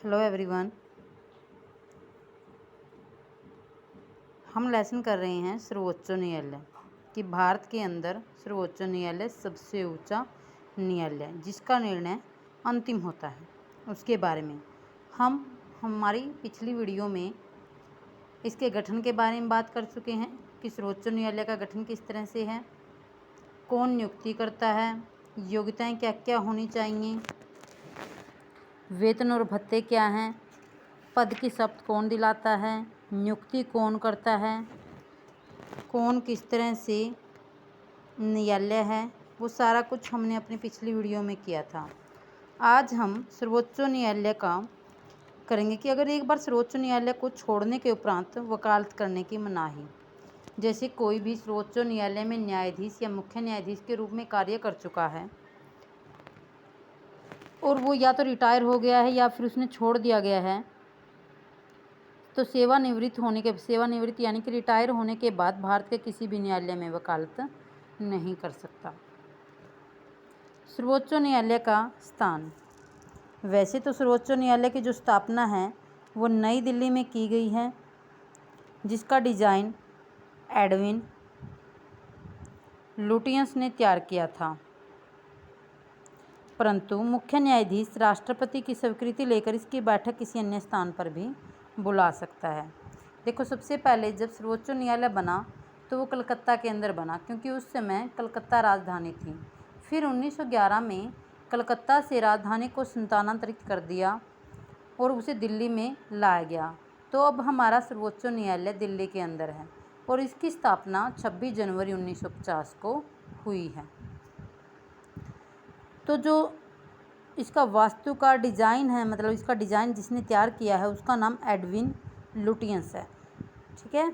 Hello everyone. हम lesson कर रहे हैं सर्वोच्च न्यायालय कि भारत के अंदर सर्वोच्च न्यायालय सबसे ऊंचा न्यायालय जिसका निर्णय अंतिम होता है उसके बारे में हम हमारी पिछली वीडियो में इसके गठन के बारे में बात कर चुके हैं कि सर्वोच्च न्यायालय का गठन किस तरह से है, कौन नियुक्ति करता है, योग्यताएं क्या क्या होनी चाहिए, वेतन और भत्ते क्या हैं, पद की शपथ कौन दिलाता है, नियुक्ति कौन करता है, कौन किस तरह से न्यायालय है, वो सारा कुछ हमने अपनी पिछली वीडियो में किया था। आज हम सर्वोच्च न्यायालय का करेंगे कि अगर एक बार सर्वोच्च न्यायालय को छोड़ने के उपरांत वकालत करने की मनाही, जैसे कोई भी सर्वोच्च न्यायालय में न्यायाधीश या मुख्य न्यायाधीश के रूप में कार्य कर चुका है और वो या तो रिटायर हो गया है या फिर उसने छोड़ दिया गया है, तो सेवानिवृत्त यानी कि रिटायर होने के बाद भारत के किसी भी न्यायालय में वकालत नहीं कर सकता। सर्वोच्च न्यायालय का स्थान, वैसे तो सर्वोच्च न्यायालय की जो स्थापना है वो नई दिल्ली में की गई है, जिसका डिज़ाइन एडविन लुटियंस ने तैयार किया था, परंतु मुख्य न्यायाधीश राष्ट्रपति की स्वीकृति लेकर इसकी बैठक किसी अन्य स्थान पर भी बुला सकता है। देखो, सबसे पहले जब सर्वोच्च न्यायालय बना तो वो कलकत्ता के अंदर बना, क्योंकि उस समय कलकत्ता राजधानी थी। फिर 1911 में कलकत्ता से राजधानी को स्थानांतरित कर दिया और उसे दिल्ली में लाया गया। तो अब हमारा सर्वोच्च न्यायालय दिल्ली के अंदर है और इसकी स्थापना 26 जनवरी 1950 को हुई है। तो जो इसका वास्तु का डिज़ाइन है, मतलब इसका डिज़ाइन जिसने तैयार किया है उसका नाम एडविन लुटियंस है। ठीक है।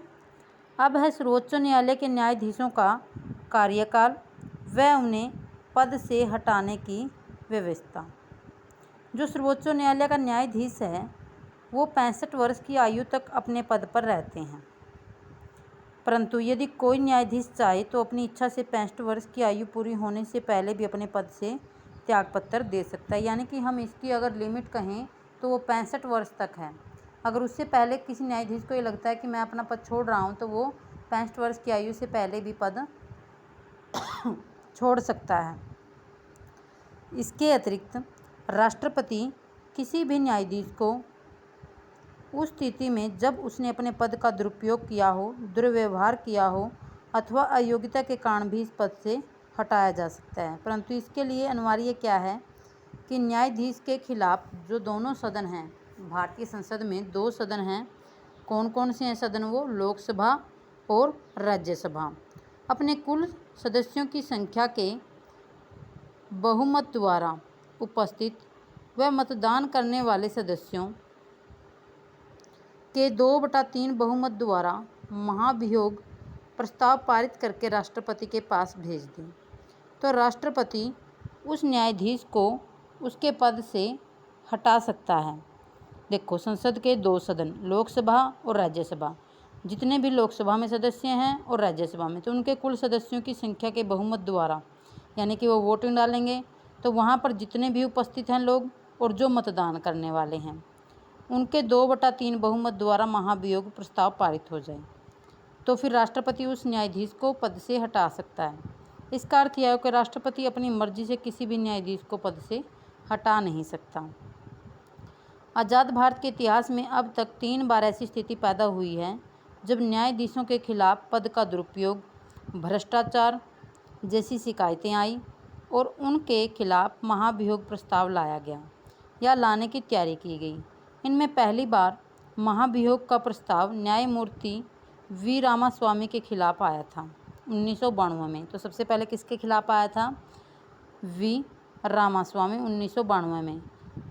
अब है सर्वोच्च न्यायालय के न्यायाधीशों का कार्यकाल व उन्हें पद से हटाने की व्यवस्था। जो सर्वोच्च न्यायालय का न्यायाधीश है वो 65 वर्ष की आयु तक अपने पद पर रहते हैं, परंतु यदि कोई न्यायाधीश चाहे तो अपनी इच्छा से 65 वर्ष की आयु पूरी होने से पहले भी अपने पद से त्यागपत्र दे सकता है। यानी कि हम इसकी अगर लिमिट कहें तो वो 65 वर्ष तक है। अगर उससे पहले किसी न्यायाधीश को ये लगता है कि मैं अपना पद छोड़ रहा हूँ तो वो 65 वर्ष की आयु से पहले भी पद छोड़ सकता है। इसके अतिरिक्त राष्ट्रपति किसी भी न्यायाधीश को उस स्थिति में जब उसने अपने पद का दुरुपयोग किया हो, दुर्व्यवहार किया हो अथवा अयोग्यता के कारण भी इस पद से हटाया जा सकता है, परंतु इसके लिए अनिवार्य क्या है कि न्यायाधीश के खिलाफ जो दोनों सदन हैं, भारतीय संसद में 2 सदन हैं, कौन कौन से हैं सदन वो, लोकसभा और राज्यसभा, अपने कुल सदस्यों की संख्या के बहुमत द्वारा उपस्थित व मतदान करने वाले सदस्यों के 2/3 बहुमत द्वारा महाभियोग प्रस्ताव पारित करके राष्ट्रपति के पास भेज दें, तो राष्ट्रपति उस न्यायाधीश को उसके पद से हटा सकता है। देखो, संसद के 2 सदन, लोकसभा और राज्यसभा, जितने भी लोकसभा में सदस्य हैं और राज्यसभा में, तो उनके कुल सदस्यों की संख्या के बहुमत द्वारा, यानी कि वो वोटिंग डालेंगे तो वहाँ पर जितने भी उपस्थित हैं लोग और जो मतदान करने वाले हैं उनके 2/3 बहुमत द्वारा महाभियोग प्रस्ताव पारित हो जाए, तो फिर राष्ट्रपति उस न्यायाधीश को पद से हटा सकता है। इसका अर्थ यह है कि राष्ट्रपति अपनी मर्जी से किसी भी न्यायाधीश को पद से हटा नहीं सकता। आज़ाद भारत के इतिहास में अब तक 3 बार ऐसी स्थिति पैदा हुई है जब न्यायाधीशों के खिलाफ पद का दुरुपयोग, भ्रष्टाचार जैसी शिकायतें आई और उनके खिलाफ महाभियोग प्रस्ताव लाया गया या लाने की तैयारी की गई। इनमें पहली बार महाभियोग का प्रस्ताव न्यायमूर्ति वी रामास्वामी के खिलाफ आया था 1992 में। तो सबसे पहले किसके खिलाफ आया था? वी रामास्वामी 1992 में,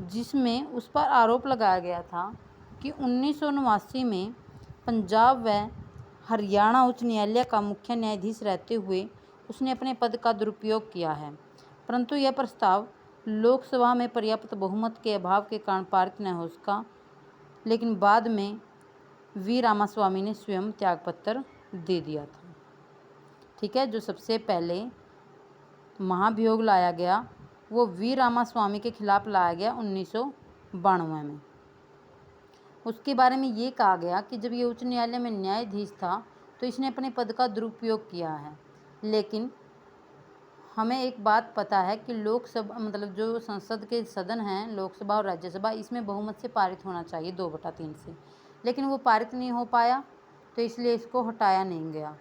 जिसमें उस पर आरोप लगाया गया था कि 1979 में पंजाब व हरियाणा उच्च न्यायालय का मुख्य न्यायाधीश रहते हुए उसने अपने पद का दुरुपयोग किया है, परंतु यह प्रस्ताव लोकसभा में पर्याप्त बहुमत के अभाव के कारण पारित न हो सका, लेकिन बाद में वी रामास्वामी ने स्वयं त्यागपत्र दे दिया था। ठीक है। जो सबसे पहले महाभियोग लाया गया वो वी रामास्वामी के खिलाफ लाया गया 1992 में। उसके बारे में ये कहा गया कि जब ये उच्च न्यायालय में न्यायाधीश था तो इसने अपने पद का दुरुपयोग किया है। लेकिन हमें एक बात पता है कि लोकसभा मतलब जो संसद के सदन हैं, लोकसभा और राज्यसभा, इसमें बहुमत से पारित होना चाहिए 2/3 से, लेकिन वो पारित नहीं हो पाया, तो इसलिए इसको हटाया नहीं गया।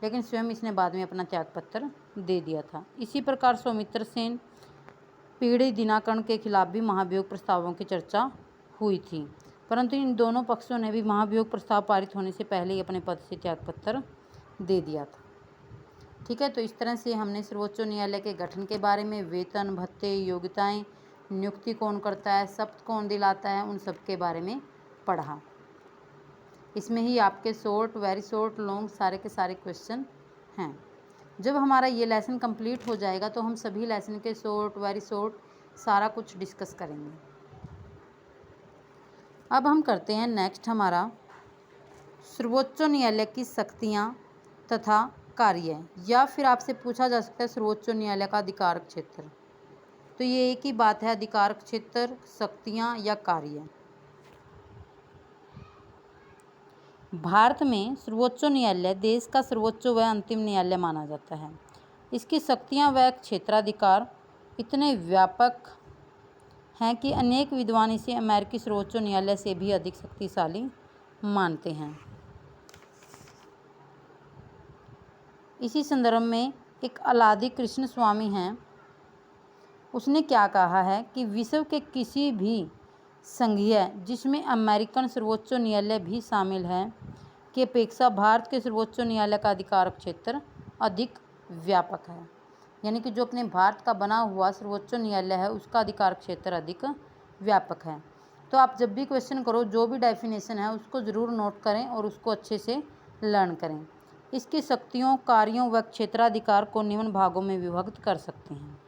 लेकिन स्वयं इसने बाद में अपना त्यागपत्र दे दिया था। इसी प्रकार सौमित्र सेन, पीढ़ी दिनाकरण के खिलाफ भी महाभियोग प्रस्तावों की चर्चा हुई थी, परंतु इन दोनों पक्षों ने भी महाभियोग प्रस्ताव पारित होने से पहले ही अपने पद से त्यागपत्र दे दिया था। ठीक है, तो इस तरह से हमने सर्वोच्च न्यायालय के गठन के बारे में, वेतन, भत्ते, योग्यताएं, नियुक्ति कौन करता है, शपथ कौन दिलाता है, उन सब के बारे में पढ़ा। इसमें ही आपके शॉर्ट, वेरी शॉर्ट, लॉन्ग सारे के सारे क्वेश्चन हैं। जब हमारा ये लेसन कंप्लीट हो जाएगा तो हम सभी लेसन के शॉर्ट, वेरी शॉर्ट सारा कुछ डिस्कस करेंगे। अब हम करते हैं नेक्स्ट हमारा सर्वोच्च न्यायालय की शक्तियाँ तथा कार्य, या फिर आपसे पूछा जा सकता है सर्वोच्च न्यायालय का अधिकार क्षेत्र। तो ये एक ही बात है, अधिकार क्षेत्र, शक्तियाँ या कार्य। भारत में सर्वोच्च न्यायालय देश का सर्वोच्च व अंतिम न्यायालय माना जाता है। इसकी शक्तियाँ व क्षेत्राधिकार इतने व्यापक हैं कि अनेक विद्वान इसे अमेरिकी सर्वोच्च न्यायालय से भी अधिक शक्तिशाली मानते हैं। इसी संदर्भ में एक अलादी कृष्ण स्वामी हैं, उसने क्या कहा है कि विश्व के किसी भी संघीय, जिसमें अमेरिकन सर्वोच्च न्यायालय भी शामिल है, की अपेक्षा भारत के सर्वोच्च न्यायालय का अधिकार क्षेत्र अधिक व्यापक है। यानी कि जो अपने भारत का बना हुआ सर्वोच्च न्यायालय है उसका अधिकार क्षेत्र अधिक व्यापक है। तो आप जब भी क्वेश्चन करो, जो भी डेफिनेशन है उसको ज़रूर नोट करें और उसको अच्छे से लर्न करें। इसकी शक्तियों, कार्यों व क्षेत्राधिकार को निम्न भागों में विभक्त कर सकते हैं।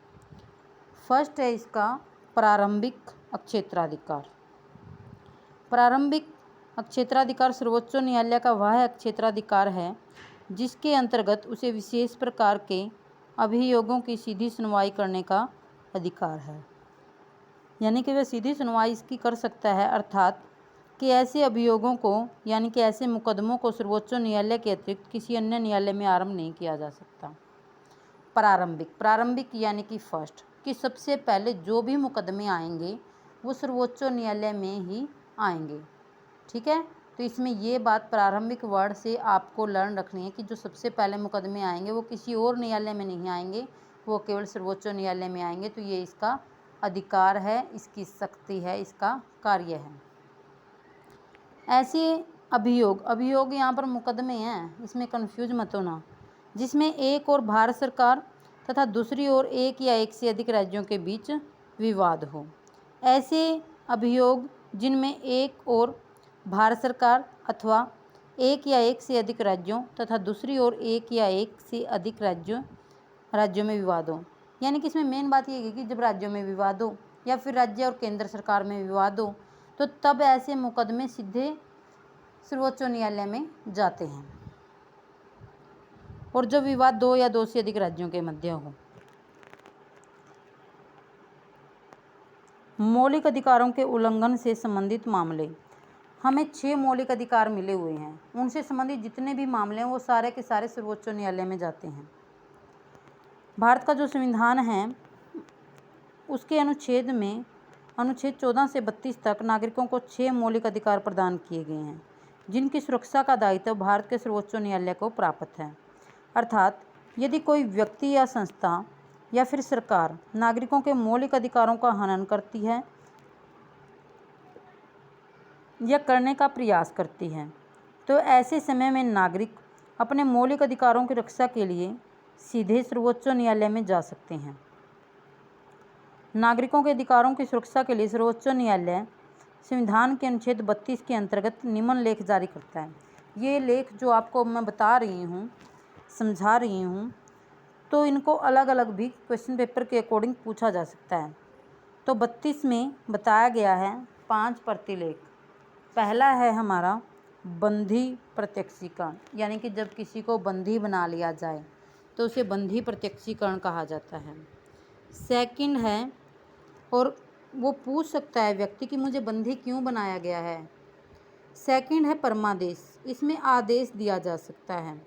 फर्स्ट है इसका प्रारंभिक क्षेत्राधिकार। प्रारंभिक क्षेत्राधिकार सर्वोच्च न्यायालय का वह क्षेत्राधिकार है जिसके अंतर्गत उसे विशेष प्रकार के अभियोगों की सीधी सुनवाई करने का अधिकार है। यानी कि वह सीधी सुनवाई इसकी कर सकता है, अर्थात कि ऐसे अभियोगों को यानी कि ऐसे मुकदमों को सर्वोच्च न्यायालय के अतिरिक्त किसी अन्य न्यायालय में आरंभ नहीं किया जा सकता। प्रारंभिक यानी कि फर्स्ट, कि सबसे पहले जो भी मुकदमे आएंगे वो सर्वोच्च न्यायालय में ही आएंगे। ठीक है, तो इसमें ये बात प्रारंभिक वर्ड से आपको लर्न रखनी है कि जो सबसे पहले मुकदमे आएंगे वो किसी और न्यायालय में नहीं आएंगे, वो केवल सर्वोच्च न्यायालय में आएंगे। तो ये इसका अधिकार है, इसकी शक्ति है, इसका कार्य है। ऐसे अभियोग यहाँ पर मुकदमे हैं, इसमें कंफ्यूज मत होना, जिसमें एक और भारत सरकार तथा दूसरी ओर एक या एक से अधिक राज्यों के बीच विवाद हो। ऐसे अभियोग जिनमें एक और भारत सरकार अथवा एक या एक से अधिक राज्यों तथा दूसरी ओर एक या एक से अधिक राज्यों में विवाद हो। यानी कि इसमें मेन बात ये है कि जब राज्यों में विवाद हो या फिर राज्य और केंद्र सरकार में विवाद हो तो तब ऐसे मुकदमे सीधे सर्वोच्च न्यायालय में जाते हैं, और जब विवाद 2 या 2 से अधिक राज्यों के मध्य हो। मौलिक अधिकारों के उल्लंघन से संबंधित मामले, हमें 6 मौलिक अधिकार मिले हुए हैं, उनसे संबंधित जितने भी मामले हैं वो सारे के सारे सर्वोच्च न्यायालय में जाते हैं। भारत का जो संविधान है उसके अनुच्छेद 14 से 32 तक नागरिकों को 6 मौलिक अधिकार प्रदान किए गए हैं, जिनकी सुरक्षा का दायित्व भारत के सर्वोच्च न्यायालय को प्राप्त है। अर्थात यदि कोई व्यक्ति या संस्था या फिर सरकार नागरिकों के मौलिक अधिकारों का हनन करती है या करने का प्रयास करती है तो ऐसे समय में नागरिक अपने मौलिक अधिकारों की रक्षा के लिए सीधे सर्वोच्च न्यायालय में जा सकते हैं। नागरिकों के अधिकारों की सुरक्षा के लिए सर्वोच्च न्यायालय संविधान के अनुच्छेद 32 के अंतर्गत निम्न लेख जारी करता है। ये लेख जो आपको मैं बता रही हूँ, समझा रही हूँ, तो इनको अलग अलग भी क्वेश्चन पेपर के अकॉर्डिंग पूछा जा सकता है। तो 32 में बताया गया है 5 प्रतिलेख। पहला है हमारा बंधी प्रत्यक्षीकरण, यानी कि जब किसी को बंधी बना लिया जाए तो उसे बंधी प्रत्यक्षीकरण कहा जाता है। सेकंड है, और वो पूछ सकता है व्यक्ति कि मुझे बंधी क्यों बनाया गया है, सेकंड है परमादेश, इसमें आदेश दिया जा सकता है।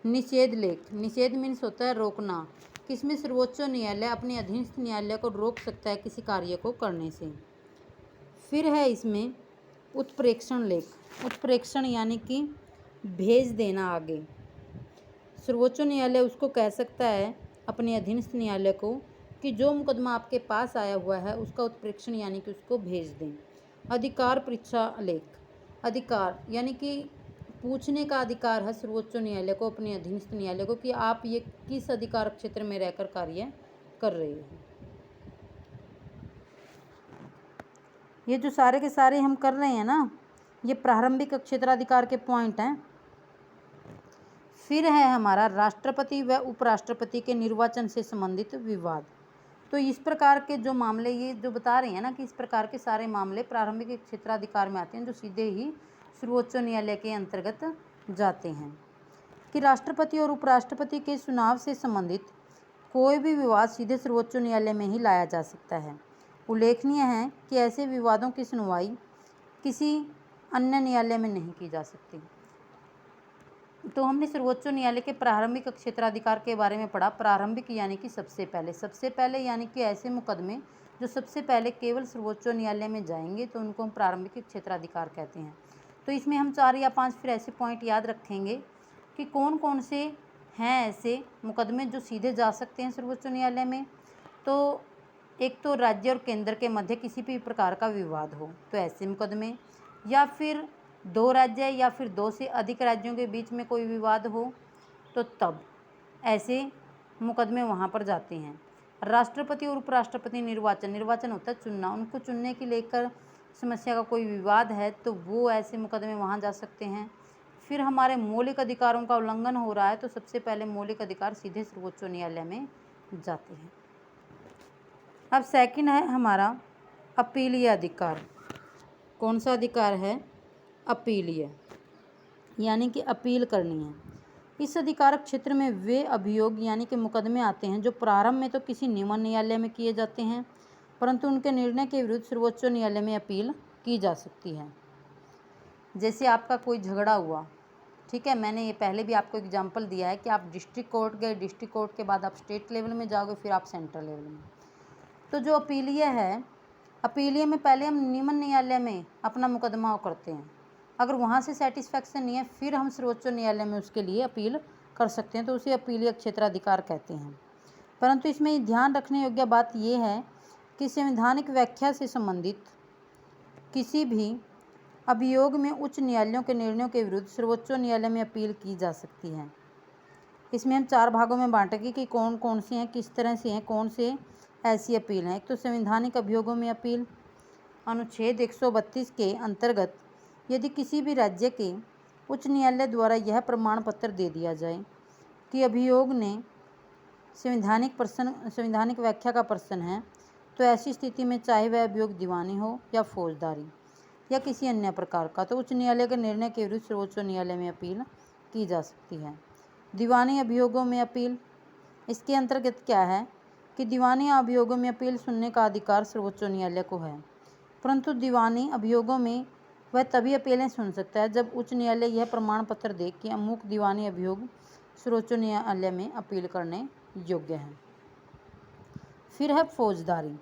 निषेध लेख, निषेध मीन्स होता है रोकना, किसमें सर्वोच्च न्यायालय अपने अधीनस्थ न्यायालय को रोक सकता है किसी कार्य को करने से। फिर है इसमें उत्प्रेक्षण लेख, उत्प्रेक्षण यानी कि भेज देना आगे। सर्वोच्च न्यायालय उसको कह सकता है अपने अधीनस्थ न्यायालय को कि जो मुकदमा आपके पास आया हुआ है उसका उत्प्रेक्षण यानी कि उसको भेज दें। अधिकार परीक्षा लेख, अधिकार यानी कि पूछने का अधिकार है सर्वोच्च न्यायालय को अपने अधीनस्थ न्यायालय को कि आप ये किस अधिकार क्षेत्र में रहकर कार्य कर रहे हो। ये जो सारे के सारे हम कर रहे हैं ना, ये प्रारंभिक क्षेत्राधिकार के पॉइंट हैं। फिर है हमारा राष्ट्रपति व उपराष्ट्रपति के निर्वाचन से संबंधित विवाद। तो इस प्रकार के जो मामले ये जो बता रहे हैं ना कि इस प्रकार के सारे मामले प्रारंभिक क्षेत्राधिकार में आते हैं जो सीधे ही सर्वोच्च न्यायालय के अंतर्गत जाते हैं। कि राष्ट्रपति और उपराष्ट्रपति के चुनाव से संबंधित कोई भी विवाद सीधे सर्वोच्च न्यायालय में ही लाया जा सकता है। उल्लेखनीय है कि ऐसे विवादों की सुनवाई किसी अन्य न्यायालय में नहीं की जा सकती। तो हमने सर्वोच्च न्यायालय के प्रारंभिक क्षेत्राधिकार के बारे में पढ़ा। प्रारंभिक यानी कि सबसे पहले यानी कि ऐसे मुकदमे जो सबसे पहले केवल सर्वोच्च न्यायालय में जाएंगे तो उनको हम प्रारंभिक क्षेत्राधिकार कहते हैं। तो इसमें हम 4 या 5 फिर ऐसे पॉइंट याद रखेंगे कि कौन कौन से हैं ऐसे मुकदमे जो सीधे जा सकते हैं सर्वोच्च न्यायालय में। तो एक तो राज्य और केंद्र के मध्य किसी भी प्रकार का विवाद हो तो ऐसे मुकदमे, या फिर 2 राज्य या फिर 2 से अधिक राज्यों के बीच में कोई विवाद हो तो तब ऐसे मुकदमे वहाँ पर जाते हैं। राष्ट्रपति और उपराष्ट्रपति निर्वाचन होता है चुनना, उनको चुनने की लेकर समस्या का कोई विवाद है तो वो ऐसे मुकदमे वहाँ जा सकते हैं। फिर हमारे मौलिक अधिकारों का उल्लंघन हो रहा है तो सबसे पहले मौलिक अधिकार सीधे सर्वोच्च न्यायालय में जाते हैं। अब सेकंड है हमारा अपीलीय अधिकार। कौन सा अधिकार है? अपीलीय, यानी कि अपील करनी है। इस अधिकार क्षेत्र में वे अभियोग यानी कि मुकदमे आते हैं जो प्रारंभ में तो किसी निम्न न्यायालय में किए जाते हैं परंतु उनके निर्णय के विरुद्ध सर्वोच्च न्यायालय में अपील की जा सकती है। जैसे आपका कोई झगड़ा हुआ, ठीक है, मैंने ये पहले भी आपको एग्जाम्पल दिया है कि आप डिस्ट्रिक्ट कोर्ट गए, डिस्ट्रिक्ट कोर्ट के बाद आप स्टेट लेवल में जाओगे, फिर आप सेंट्रल लेवल में। तो जो अपीलीय है, अपीलीय में पहले हम निम्न न्यायालय में अपना मुकदमा करते हैं, अगर वहाँ से सेटिस्फैक्शन नहीं है फिर हम सर्वोच्च न्यायालय में उसके लिए अपील कर सकते हैं, तो उसे अपीलीय क्षेत्राधिकार कहते हैं। परंतु इसमें ध्यान रखने योग्य बात यह है कि संवैधानिक व्याख्या से संबंधित किसी भी अभियोग में उच्च न्यायालयों के निर्णयों के विरुद्ध सर्वोच्च न्यायालय में अपील की जा सकती है। इसमें हम 4 भागों में बांटेंगे कि कौन कौन से हैं, किस तरह से हैं, कौन से ऐसी अपील हैं। एक तो संवैधानिक अभियोगों में अपील। अनुच्छेद 132 के अंतर्गत यदि किसी भी राज्य के उच्च न्यायालय द्वारा यह प्रमाण पत्र दे दिया जाए कि अभियोग ने संवैधानिक व्याख्या का प्रश्न है तो ऐसी स्थिति में चाहे वह अभियोग दीवानी हो या फौजदारी या किसी अन्य प्रकार का, तो उच्च न्यायालय के निर्णय के विरुद्ध सर्वोच्च न्यायालय में अपील की जा सकती है। दीवानी अभियोगों में अपील, इसके अंतर्गत क्या है कि दीवानी अभियोगों में अपील सुनने का अधिकार सर्वोच्च न्यायालय को है, परंतु दीवानी अभियोगों में वह तभी अपीलें सुन सकता है जब उच्च न्यायालय यह प्रमाण पत्र दे कि अमुक दीवानी अभियोग सर्वोच्च न्यायालय में अपील करने योग्य है। फिर है फौजदारी।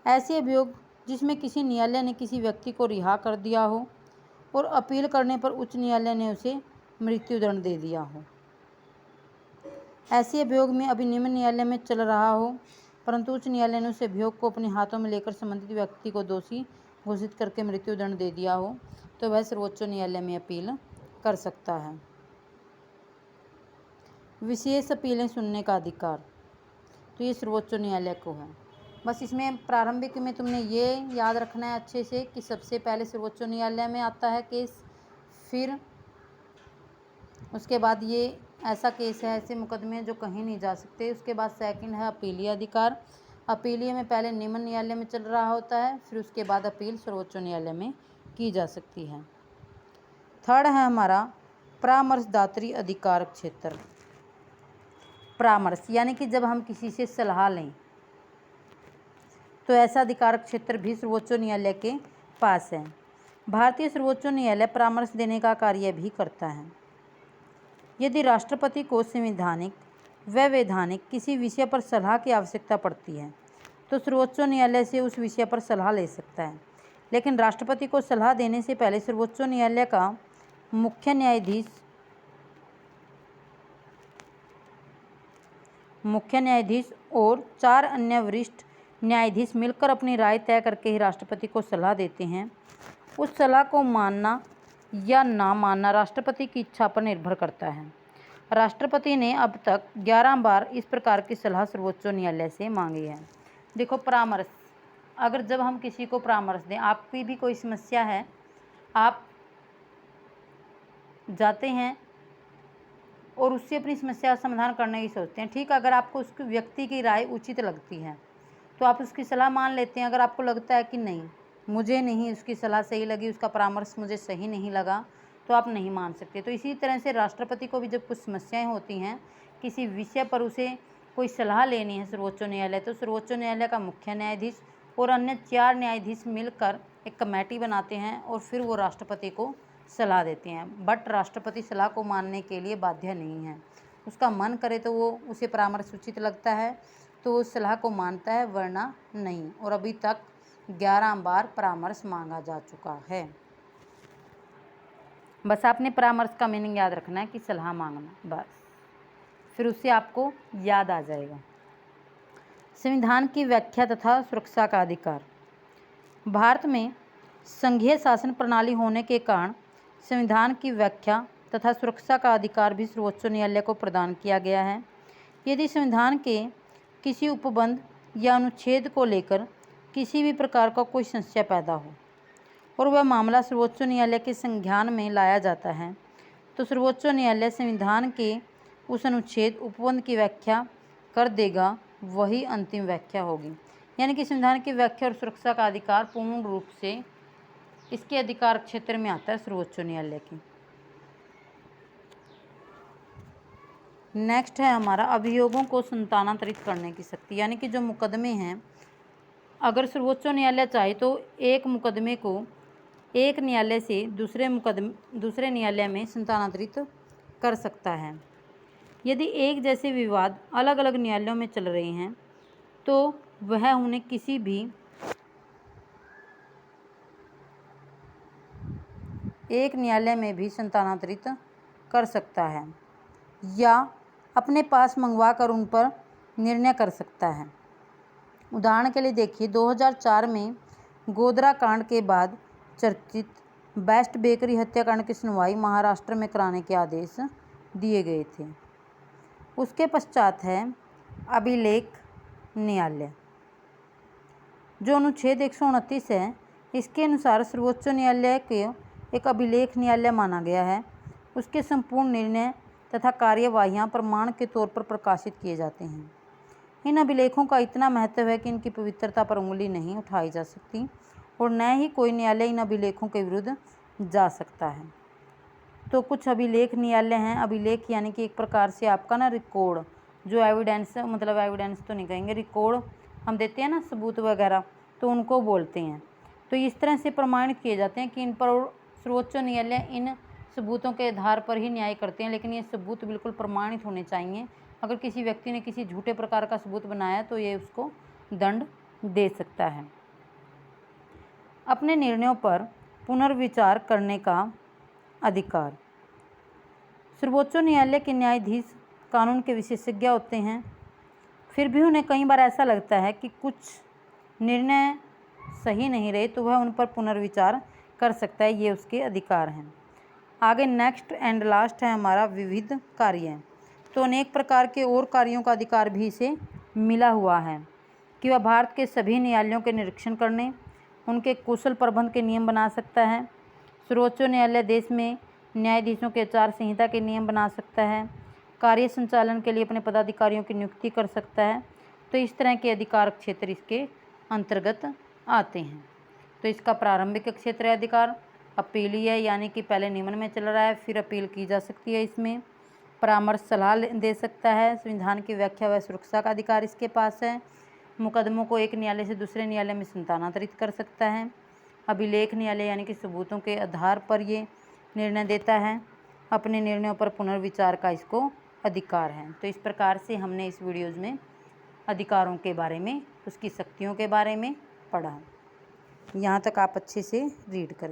ऐसे अभियोग जिसमें किसी न्यायालय ने किसी व्यक्ति को रिहा कर दिया हो और अपील करने पर उच्च न्यायालय ने उसे मृत्युदंड दे दिया हो। ऐसे अभियोग में अभी निम्न न्यायालय में चल रहा हो परंतु उच्च न्यायालय ने उस अभियोग को अपने हाथों में लेकर संबंधित व्यक्ति को दोषी घोषित करके मृत्युदंड दे दिया हो तो वह सर्वोच्च न्यायालय में अपील कर सकता है। विशेष अपीलें सुनने का अधिकार, तो ये सर्वोच्च न्यायालय को है। बस इसमें प्रारंभिक में तुमने ये याद रखना है अच्छे से कि सबसे पहले सर्वोच्च न्यायालय में आता है केस, फिर उसके बाद ये ऐसा केस है, ऐसे मुकदमे जो कहीं नहीं जा सकते। उसके बाद सेकंड है अपीलीय अधिकार। अपीलीय में पहले निम्न न्यायालय में चल रहा होता है, फिर उसके बाद अपील सर्वोच्च न्यायालय में की जा सकती है। थर्ड है हमारा परामर्शदात्री अधिकार क्षेत्र। परामर्श यानी कि जब हम किसी से सलाह लें तो ऐसा अधिकार क्षेत्र भी सर्वोच्च न्यायालय के पास है। भारतीय सर्वोच्च न्यायालय परामर्श देने का कार्य भी करता है। यदि राष्ट्रपति को संवैधानिक व वैधानिक किसी विषय पर सलाह की आवश्यकता पड़ती है तो सर्वोच्च न्यायालय से उस विषय पर सलाह ले सकता है, लेकिन राष्ट्रपति को सलाह देने से पहले सर्वोच्च न्यायालय का मुख्य न्यायाधीश और 4 अन्य वरिष्ठ न्यायाधीश मिलकर अपनी राय तय करके ही राष्ट्रपति को सलाह देते हैं। उस सलाह को मानना या ना मानना राष्ट्रपति की इच्छा पर निर्भर करता है। राष्ट्रपति ने अब तक 11 बार इस प्रकार की सलाह सर्वोच्च न्यायालय से मांगी है। देखो, परामर्श, अगर जब हम किसी को परामर्श दें, आपकी भी कोई समस्या है, आप जाते हैं और उससे अपनी समस्या का समाधान करने की सोचते हैं। ठीक, अगर आपको उस व्यक्ति की राय उचित लगती है तो आप उसकी सलाह मान लेते हैं। अगर आपको लगता है कि नहीं, मुझे नहीं उसकी सलाह सही लगी, उसका परामर्श मुझे सही नहीं लगा, तो आप नहीं मान सकते। तो इसी तरह से राष्ट्रपति को भी जब कुछ समस्याएं होती हैं, किसी विषय पर उसे कोई सलाह लेनी है सर्वोच्च न्यायालय, तो सर्वोच्च न्यायालय का मुख्य न्यायाधीश और अन्य 4 न्यायाधीश मिलकर एक कमेटी बनाते हैं और फिर वो राष्ट्रपति को सलाह देते हैं। बट राष्ट्रपति सलाह को मानने के लिए बाध्य नहीं है। उसका मन करे तो वो उसे परामर्श उचित लगता है तो उस सलाह को मानता है, वरना नहीं। और अभी तक 11 बार परामर्श मांगा जा चुका है। बस आपने परामर्श का मीनिंग याद रखना है कि सलाह मांगना, बस, फिर उससे आपको याद आ जाएगा। संविधान की व्याख्या तथा सुरक्षा का अधिकार। भारत में संघीय शासन प्रणाली होने के कारण संविधान की व्याख्या तथा सुरक्षा का अधिकार भी सर्वोच्च न्यायालय को प्रदान किया गया है। यदि संविधान के किसी उपबंध या अनुच्छेद को लेकर किसी भी प्रकार का कोई संशय पैदा हो और वह मामला सर्वोच्च न्यायालय के संज्ञान में लाया जाता है तो सर्वोच्च न्यायालय संविधान के उस अनुच्छेद उपबंध की व्याख्या कर देगा, वही अंतिम व्याख्या होगी। यानी कि संविधान की व्याख्या और सुरक्षा का अधिकार पूर्ण रूप से इसके अधिकार क्षेत्र में आता है सर्वोच्च न्यायालय की। नेक्स्ट है हमारा अभियोगों को संतानांतरित करने की शक्ति। यानी कि जो मुकदमे हैं, अगर सर्वोच्च न्यायालय चाहे तो एक मुकदमे को एक न्यायालय से दूसरे न्यायालय में स्थानांतरित कर सकता है। यदि एक जैसे विवाद अलग अलग न्यायालयों में चल रहे हैं तो वह उन्हें किसी भी एक न्यायालय में भी स्थानांतरित कर सकता है या अपने पास मंगवा कर उन पर निर्णय कर सकता है। उदाहरण के लिए देखिए, 2004 में गोधरा कांड के बाद चर्चित बेस्ट बेकरी हत्याकांड की सुनवाई महाराष्ट्र में कराने के आदेश दिए गए थे। उसके पश्चात है अभिलेख न्यायालय, जो अनुच्छेद 129 है। इसके अनुसार सर्वोच्च न्यायालय को एक अभिलेख न्यायालय माना गया है। उसके संपूर्ण निर्णय तथा कार्यवाहियाँ प्रमाण के तौर पर प्रकाशित किए जाते हैं। इन अभिलेखों का इतना महत्व है कि इनकी पवित्रता पर उंगली नहीं उठाई जा सकती और न ही कोई न्यायालय इन अभिलेखों के विरुद्ध जा सकता है। तो कुछ अभिलेख न्यायालय हैं। अभिलेख यानी कि एक प्रकार से आपका ना रिकॉर्ड, जो एविडेंस, मतलब एविडेंस तो नहीं कहेंगे, रिकॉर्ड हम देते हैं ना, सबूत वगैरह, तो उनको बोलते हैं। तो इस तरह से प्रमाणित किए जाते हैं कि इन पर सर्वोच्च न्यायालय इन सबूतों के आधार पर ही न्याय करते हैं। लेकिन ये सबूत बिल्कुल प्रमाणित होने चाहिए। अगर किसी व्यक्ति ने किसी झूठे प्रकार का सबूत बनाया तो ये उसको दंड दे सकता है। अपने निर्णयों पर पुनर्विचार करने का अधिकार। सर्वोच्च न्यायालय के न्यायाधीश कानून के विशेषज्ञ होते हैं, फिर भी उन्हें कई बार ऐसा लगता है कि कुछ निर्णय सही नहीं रहे तो वह उन पर पुनर्विचार कर सकता है। ये उसके अधिकार हैं। आगे नेक्स्ट एंड लास्ट है हमारा विविध कार्य। तो अनेक प्रकार के और कार्यों का अधिकार भी इसे मिला हुआ है कि वह भारत के सभी न्यायालयों के निरीक्षण करने, उनके कुशल प्रबंध के नियम बना सकता है। सर्वोच्च न्यायालय देश में न्यायाधीशों के आचार संहिता के नियम बना सकता है। कार्य संचालन के लिए अपने पदाधिकारियों की नियुक्ति कर सकता है। तो इस तरह के अधिकार क्षेत्र इसके अंतर्गत आते हैं। तो इसका प्रारंभिक क्षेत्र है अधिकार अपीलीय है, यानी कि पहले निम्न में चल रहा है, फिर अपील की जा सकती है। इसमें परामर्श सलाह दे सकता है। संविधान की व्याख्या व सुरक्षा का अधिकार इसके पास है। मुकदमों को एक न्यायालय से दूसरे न्यायालय में स्थानांतरित कर सकता है। अभिलेख न्यायालय यानी कि सबूतों के आधार पर ये निर्णय देता है। अपने निर्णयों पर पुनर्विचार का इसको अधिकार है। तो इस प्रकार से हमने इस वीडियोज़ में अधिकारों के बारे में, उसकी शक्तियों के बारे में पढ़ा। यहाँ तक आप अच्छे से रीड करें।